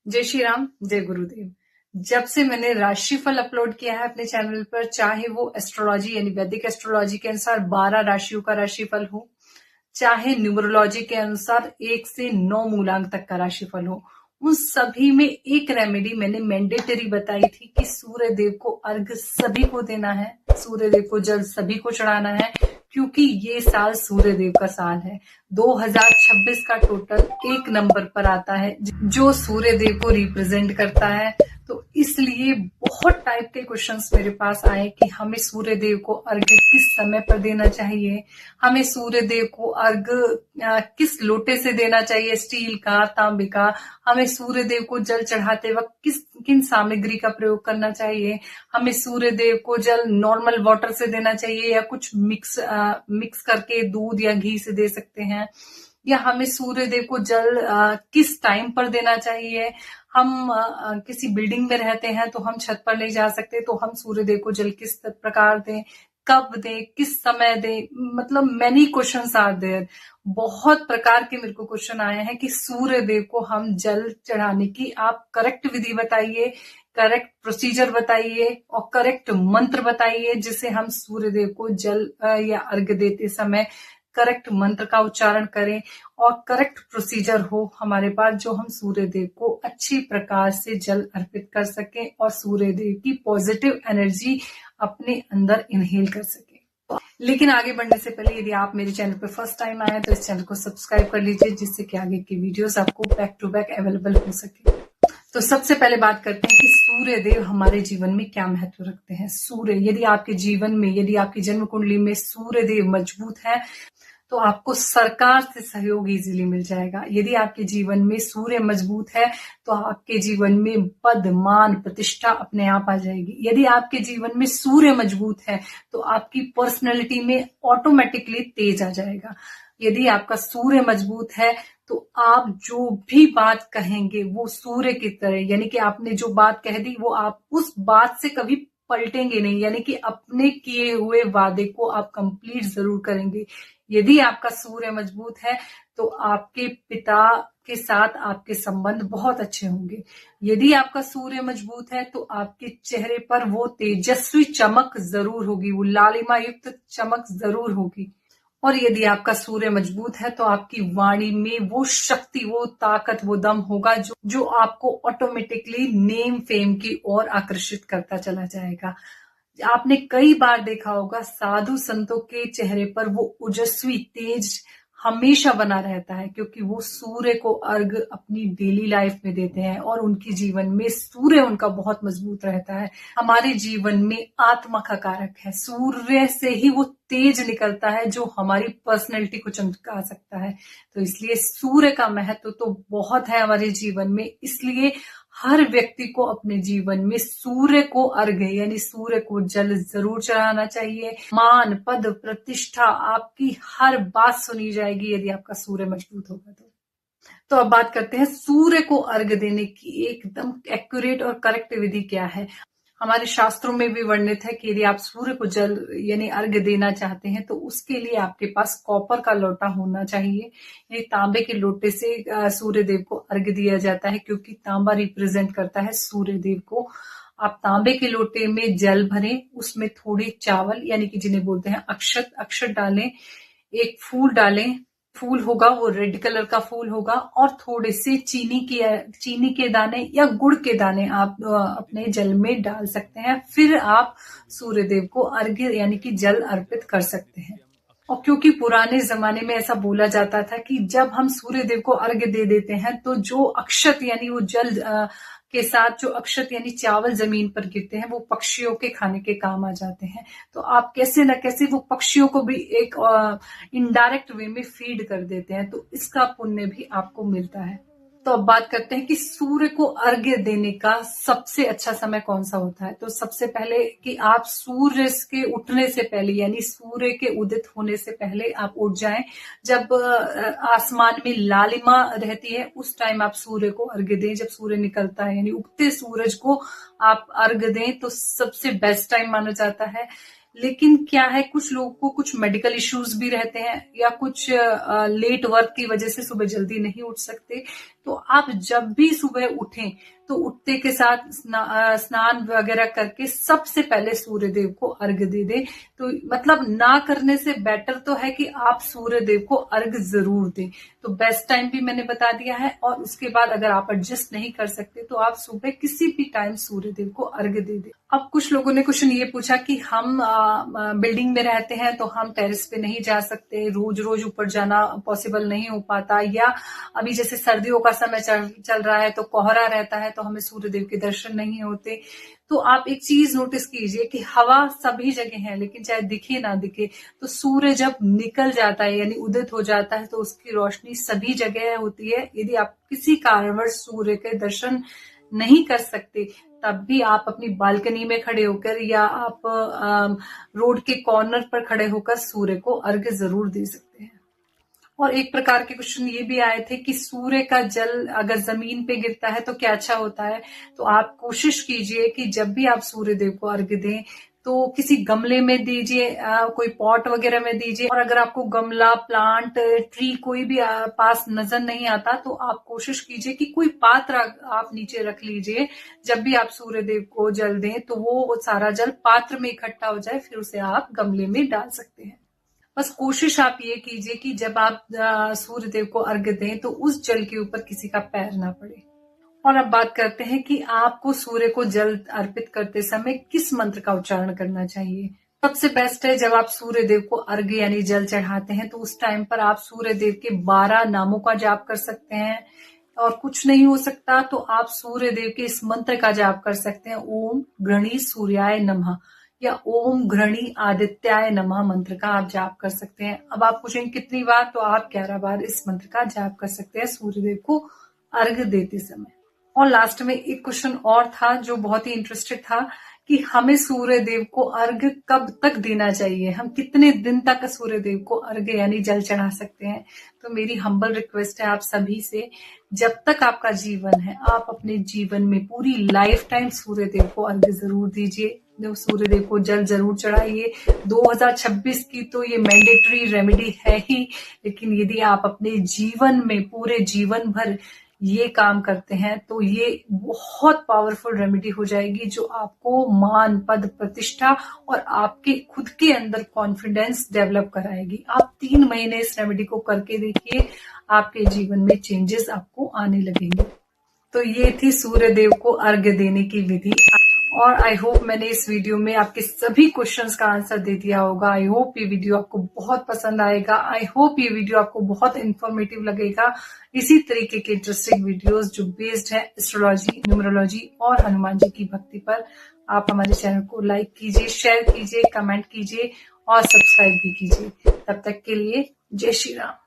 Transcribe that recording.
जय श्री राम, जय गुरुदेव। जब से मैंने राशिफल अपलोड किया है अपने चैनल पर, चाहे वो एस्ट्रोलॉजी यानी वैदिक एस्ट्रोलॉजी के अनुसार 12 राशियों का राशिफल हो, चाहे न्यूमरोलॉजी के अनुसार 1 से 9 मूलांक तक का राशिफल हो, उन सभी में एक रेमेडी मैंने मैंडेटरी बताई थी कि सूर्य देव को अर्घ सभी को देना है, सूर्य देव को जल सभी को चढ़ाना है, क्योंकि ये साल सूर्य देव का साल है। 2026 का टोटल 1 नंबर पर आता है जो सूर्य देव को रिप्रेजेंट करता है। तो इसलिए बहुत टाइप के क्वेश्चंस मेरे पास आए कि हमें सूर्य देव को अर्घ किस समय पर देना चाहिए, हमें सूर्य देव को अर्घ किस लोटे से देना चाहिए, स्टील का, तांबे का, हमें सूर्य देव को जल चढ़ाते वक्त किन सामग्री का प्रयोग करना चाहिए, हमें सूर्य देव को जल नॉर्मल वाटर से देना चाहिए या कुछ मिक्स करके दूध या घी से दे सकते हैं, या हमें सूर्य देव को जल किस टाइम पर देना चाहिए। हम किसी बिल्डिंग में रहते हैं तो हम छत पर नहीं जा सकते, तो हम सूर्य देव को जल किस प्रकार दें, कब दें, किस समय दें, मतलब मैनी क्वेश्चंस आर देयर। बहुत प्रकार के मेरे को क्वेश्चन आए हैं कि सूर्य देव को हम जल चढ़ाने की आप करेक्ट विधि बताइए, करेक्ट प्रोसीजर बताइए और करेक्ट मंत्र बताइए जिससे हम सूर्य देव को जल या अर्घ देते समय करेक्ट मंत्र का उच्चारण करें और करेक्ट प्रोसीजर हो हमारे पास, जो हम सूर्य देव को अच्छी प्रकार से जल अर्पित कर सकें और सूर्य देव की पॉजिटिव एनर्जी अपने अंदर इनहेल कर सकें। लेकिन आगे बढ़ने से पहले यदि आप मेरे चैनल पर फर्स्ट टाइम आए तो इस चैनल को सब्सक्राइब कर लीजिए, जिससे कि आगे की वीडियोस आपको बैक टू बैक अवेलेबल हो सके। तो सबसे पहले बात करते हैं कि सूर्य देव हमारे जीवन में क्या महत्व रखते हैं। सूर्य, यदि आपके जीवन में, यदि आपकी जन्म कुंडली में सूर्य देव मजबूत है तो आपको सरकार से सहयोग इजीली मिल जाएगा। यदि आपके जीवन में सूर्य मजबूत है तो आपके जीवन में पद, मान, प्रतिष्ठा अपने आप आ जाएगी। यदि आपके जीवन में सूर्य मजबूत है तो आपकी पर्सनैलिटी में ऑटोमेटिकली तेज आ जाएगा। यदि आपका सूर्य मजबूत है तो आप जो भी बात कहेंगे वो सूर्य की तरह, यानी कि आपने जो बात कह दी वो आप उस बात से कभी पलटेंगे नहीं, यानी कि अपने किए हुए वादे को आप कंप्लीट जरूर करेंगे। यदि आपका सूर्य मजबूत है तो आपके पिता के साथ आपके संबंध बहुत अच्छे होंगे। यदि आपका सूर्य मजबूत है तो आपके चेहरे पर वो तेजस्वी चमक जरूर होगी, वो लालिमा युक्त चमक जरूर होगी। और यदि आपका सूर्य मजबूत है तो आपकी वाणी में वो शक्ति, वो ताकत, वो दम होगा जो आपको ऑटोमेटिकली नेम फेम की ओर आकर्षित करता चला जाएगा। आपने कई बार देखा होगा साधु संतों के चेहरे पर वो ओजस्वी तेज हमेशा बना रहता है, क्योंकि वो सूर्य को अर्घ अपनी डेली लाइफ में देते हैं और उनके जीवन में सूर्य उनका बहुत मजबूत रहता है। हमारे जीवन में आत्मा का कारक है, सूर्य से ही वो तेज निकलता है जो हमारी पर्सनैलिटी को चमका सकता है। तो इसलिए सूर्य का महत्व तो बहुत है हमारे जीवन में। इसलिए हर व्यक्ति को अपने जीवन में सूर्य को अर्घ यानी सूर्य को जल जरूर चढ़ाना चाहिए। मान, पद, प्रतिष्ठा, आपकी हर बात सुनी जाएगी यदि आपका सूर्य मजबूत होगा तो अब बात करते हैं सूर्य को अर्घ देने की एकदम एक्यूरेट और करेक्ट विधि क्या है। हमारे शास्त्रों में भी वर्णित है कि यदि आप सूर्य को जल यानी अर्घ देना चाहते हैं तो उसके लिए आपके पास कॉपर का लोटा होना चाहिए। ये तांबे के लोटे से सूर्य देव को अर्घ दिया जाता है, क्योंकि तांबा रिप्रेजेंट करता है सूर्य देव को। आप तांबे के लोटे में जल भरें, उसमें थोड़ी चावल यानी कि जिन्हें बोलते हैं अक्षत डालें, एक फूल डालें, फूल होगा वो रेड कलर का फूल होगा, और थोड़े से चीनी के दाने या गुड़ के दाने आप अपने जल में डाल सकते हैं। फिर आप सूर्य देव को अर्घ्य यानी कि जल अर्पित कर सकते हैं। और क्योंकि पुराने जमाने में ऐसा बोला जाता था कि जब हम सूर्य देव को अर्घ्य दे देते हैं तो जो अक्षत यानी वो जल के साथ जो अक्षत यानी चावल जमीन पर गिरते हैं वो पक्षियों के खाने के काम आ जाते हैं। तो आप कैसे न कैसे वो पक्षियों को भी एक इनडायरेक्ट वे में फीड कर देते हैं, तो इसका पुण्य भी आपको मिलता है। तो अब बात करते हैं कि सूर्य को अर्घ्य देने का सबसे अच्छा समय कौन सा होता है। तो सबसे पहले कि आप सूर्य के उठने से पहले यानी सूर्य के उदित होने से पहले आप उठ जाएं। जब आसमान में लालिमा रहती है उस टाइम आप सूर्य को अर्घ्य दें। जब सूर्य निकलता है यानी उगते सूरज को आप अर्घ्य दें तो सबसे बेस्ट टाइम माना जाता है। लेकिन क्या है, कुछ लोगों को कुछ मेडिकल इश्यूज भी रहते हैं या कुछ लेट वर्क की वजह से सुबह जल्दी नहीं उठ सकते, तो आप जब भी सुबह उठें तो उठते के साथ स्नान वगैरह करके सबसे पहले सूर्य देव को अर्घ्य दे दें। तो मतलब ना करने से बेटर तो है कि आप सूर्य देव को अर्घ्य जरूर दें। तो बेस्ट टाइम भी मैंने बता दिया है, और उसके बाद अगर आप एडजस्ट नहीं कर सकते तो आप सुबह किसी भी टाइम सूर्य देव को अर्घ्य दे दें। अब कुछ लोगों ने क्वेश्चन ये पूछा कि हम बिल्डिंग में रहते हैं तो हम टेरेस पे नहीं जा सकते, रोज रोज ऊपर जाना पॉसिबल नहीं हो पाता, या अभी जैसे सर्दियों का समय चल रहा है तो कोहरा रहता है तो हमें सूर्य देव के दर्शन नहीं होते। तो आप एक चीज नोटिस कीजिए कि हवा सभी जगह है, लेकिन चाहे दिखे ना दिखे तो सूर्य जब निकल जाता है यानी उदित हो जाता है तो उसकी रोशनी सभी जगह होती है। यदि आप किसी कारणवश सूर्य के दर्शन नहीं कर सकते तब भी आप अपनी बालकनी में खड़े होकर या आप रोड के कॉर्नर पर खड़े होकर सूर्य को अर्घ्य जरूर दे सकते हैं। और एक प्रकार के क्वेश्चन ये भी आए थे कि सूर्य का जल अगर जमीन पे गिरता है तो क्या अच्छा होता है। तो आप कोशिश कीजिए कि जब भी आप सूर्य देव को अर्घ्य दें तो किसी गमले में दीजिए, कोई पॉट वगैरह में दीजिए। और अगर आपको गमला, प्लांट, ट्री कोई भी पास नजर नहीं आता तो आप कोशिश कीजिए कि कोई पात्र आप नीचे रख लीजिए। जब भी आप सूर्य देव को जल दें तो वो सारा जल पात्र में इकट्ठा हो जाए, फिर उसे आप गमले में डाल सकते हैं। बस कोशिश आप ये कीजिए कि जब आप सूर्य देव को अर्घ्य दें तो उस जल के ऊपर किसी का पैर ना पड़े। और अब बात करते हैं कि आपको सूर्य को जल अर्पित करते समय किस मंत्र का उच्चारण करना चाहिए। सबसे बेस्ट है जब आप सूर्य देव को अर्घ्य यानी जल चढ़ाते हैं तो उस टाइम पर आप सूर्य देव के 12 नामों का जाप कर सकते हैं। और कुछ नहीं हो सकता तो आप सूर्य देव के इस मंत्र का जाप कर सकते हैं, ओम घृणी सूर्याय नमः या ओम घृणी आदित्याय नमः मंत्र का आप जाप कर सकते हैं। अब आप पूछेंगे कितनी बार, तो आप 11 बार इस मंत्र का जाप कर सकते हैं सूर्यदेव को अर्घ्य देते समय। और लास्ट में एक क्वेश्चन और था जो बहुत ही इंटरेस्टेड था कि हमें सूर्य देव को अर्घ्य कब तक देना चाहिए, हम कितने दिन तक सूर्य देव को अर्घ्य यानी जल चढ़ा सकते हैं। तो मेरी हम्बल रिक्वेस्ट है आप सभी से, जब तक आपका जीवन है आप अपने जीवन में पूरी लाइफ टाइम सूर्य देव को अर्घ्य जरूर दीजिए, सूर्य देव को जल जरूर चढ़ाइए। 2026 की तो ये मैंडेटरी रेमेडी है ही, लेकिन यदि आप अपने जीवन में पूरे जीवन भर ये काम करते हैं तो ये बहुत पावरफुल रेमेडी हो जाएगी जो आपको मान, पद, प्रतिष्ठा और आपके खुद के अंदर कॉन्फिडेंस डेवलप कराएगी। आप 3 महीने इस रेमेडी को करके देखिए, आपके जीवन में चेंजेस आपको आने लगेंगे। तो ये थी सूर्य देव को अर्घ्य देने की विधि। और आई होप मैंने इस वीडियो में आपके सभी क्वेश्चंस का आंसर दे दिया होगा। आई होप ये वीडियो आपको बहुत पसंद आएगा। आई होप ये वीडियो आपको बहुत इंफॉर्मेटिव लगेगा। इसी तरीके के इंटरेस्टिंग वीडियोस जो बेस्ड है एस्ट्रोलॉजी, न्यूमरोलॉजी और हनुमान जी की भक्ति पर, आप हमारे चैनल को लाइक कीजिए, शेयर कीजिए, कमेंट कीजिए और सब्सक्राइब भी कीजिए। तब तक के लिए जय श्री राम।